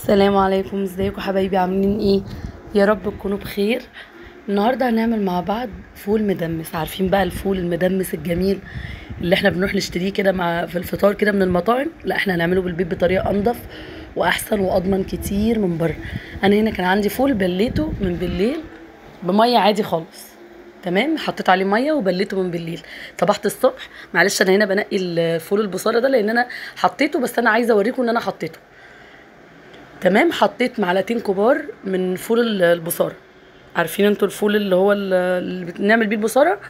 السلام عليكم، ازيكم حبايبي؟ عاملين ايه؟ يا رب تكونوا بخير. النهارده هنعمل مع بعض فول مدمس. عارفين بقى الفول المدمس الجميل اللي احنا بنروح نشتريه كده في الفطار كده من المطاعم؟ لا، احنا هنعمله بالبيت بطريقه انضف واحسن واضمن كتير من بره. انا هنا كان عندي فول بليته من بالليل بميه عادي خالص. تمام، حطيت عليه ميه وبليته من بالليل. صبحت الصبح، معلش انا هنا بنقي الفول البصاره ده لان انا حطيته، بس انا عايزه اوريكم ان انا حطيته. تمام، حطيت معلقتين كبار من فول البصاره. عارفين انتوا الفول اللي هو اللي بنعمل بيه البصاره؟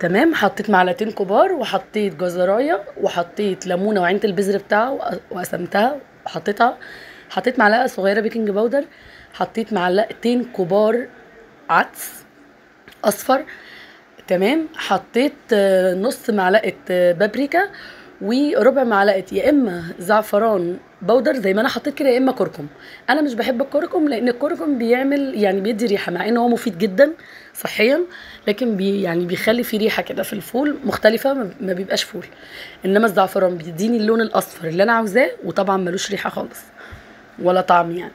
تمام، حطيت معلقتين كبار وحطيت جزرايه وحطيت ليمونه وعينه البذر بتاعه وقسمتها وحطيتها. حطيت معلقه صغيره بيكنج باودر. حطيت معلقتين كبار عدس اصفر. تمام، حطيت نص معلقه بابريكا وربع معلقه يا اما زعفران بودر زي ما انا حطيت كده، يا اما كركم. انا مش بحب الكركم لان الكركم بيعمل يعني بيدي ريحه، مع ان هو مفيد جدا صحيا، لكن يعني بيخلي في ريحه كده في الفول مختلفه، ما بيبقاش فول. انما الزعفران بيديني اللون الاصفر اللي انا عاوزاه، وطبعا ملوش ريحه خالص ولا طعم يعني.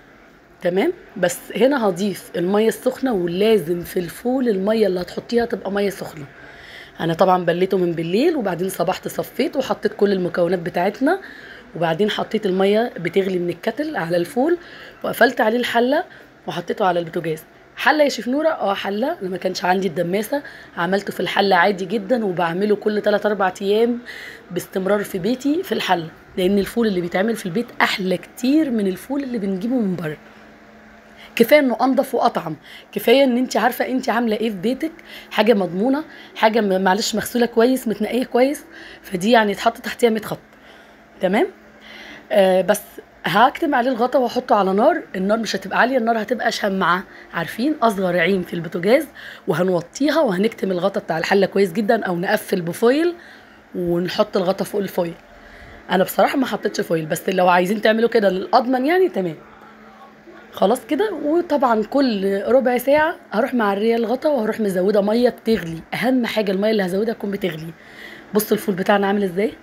تمام، بس هنا هضيف الميه السخنه، ولازم في الفول الميه اللي هتحطيها تبقى ميه سخنه. انا طبعا بليته من بالليل وبعدين صبحت صفيت وحطيت كل المكونات بتاعتنا، وبعدين حطيت الميه بتغلي من الكتل على الفول وقفلت عليه الحله وحطيته على البوتاجاز. حله يا شيف نوره؟ حله. انا ما كانش عندي الدماسه، عملته في الحله عادي جدا، وبعمله كل 3 4 ايام باستمرار في بيتي في الحله، لان الفول اللي بيتعمل في البيت احلى كتير من الفول اللي بنجيبه من بره. كفايه انه انضف واطعم، كفايه ان انت عارفه انت عامله ايه في بيتك، حاجه مضمونه، حاجه معلش مغسوله كويس متنقيه كويس، فدي يعني اتحط تحتيها 100 خط. تمام. بس هكتم عليه الغطا واحطه على نار. النار مش هتبقى عاليه، النار هتبقى شمعه، عارفين اصغر عين في البوتاجاز، وهنوطيها وهنكتم الغطا بتاع الحله كويس جدا، او نقفل بفويل ونحط الغطا فوق الفويل. انا بصراحه ما حطيتش فويل، بس لو عايزين تعملوا كده للاضمن يعني تمام. خلاص كده. وطبعا كل ربع ساعه هروح معريه الغطا وهروح مزوده ميه بتغلي. اهم حاجه الميه اللي هزودها تكون بتغلي. بصوا الفول بتاعنا عامل ازاي،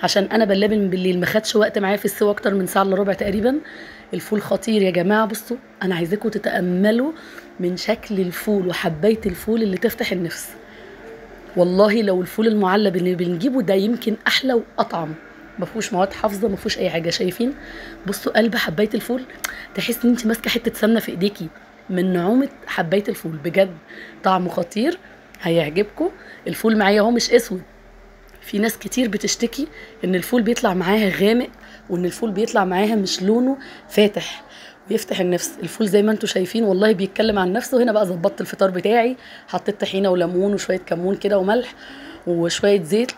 عشان انا بلاه من بالليل، ما خدش وقت معايا في السوا اكتر من ساعه الا ربع تقريبا. الفول خطير يا جماعه. بصوا، انا عايزاكم تتاملوا من شكل الفول وحبايه الفول اللي تفتح النفس. والله لو الفول المعلب اللي بنجيبه ده يمكن احلى واطعم، ما فيهوش مواد حافظه، ما فيهوش اي حاجه. شايفين؟ بصوا قلب حبايه الفول، تحس ان انت ماسكه حته سمنه في ايديكي من نعومه حبايه الفول. بجد طعمه خطير، هيعجبكم. الفول معايا اهو مش اسود. في ناس كتير بتشتكي ان الفول بيطلع معاها غامق، وان الفول بيطلع معاها مش لونه فاتح ويفتح النفس. الفول زي ما انتم شايفين والله بيتكلم عن نفسه. هنا بقى ظبطت الفطار بتاعي، حطيت طحينه وليمون وشويه كمون كده وملح وشويه زيت،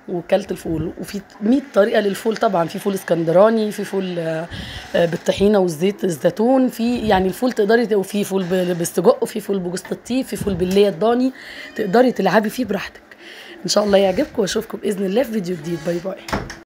وكلت الفول. وفي 100 طريقه للفول طبعا، في فول اسكندراني، في فول بالطحينه والزيت الزيتون، في يعني الفول تقدري، وفي فول بالسجق، وفي فول بجوز الطيب، في فول بالليه الضاني، تقدري تلعبي فيه براحتك. ان شاء الله يعجبكم، واشوفكم باذن الله في فيديو جديد. باي باي.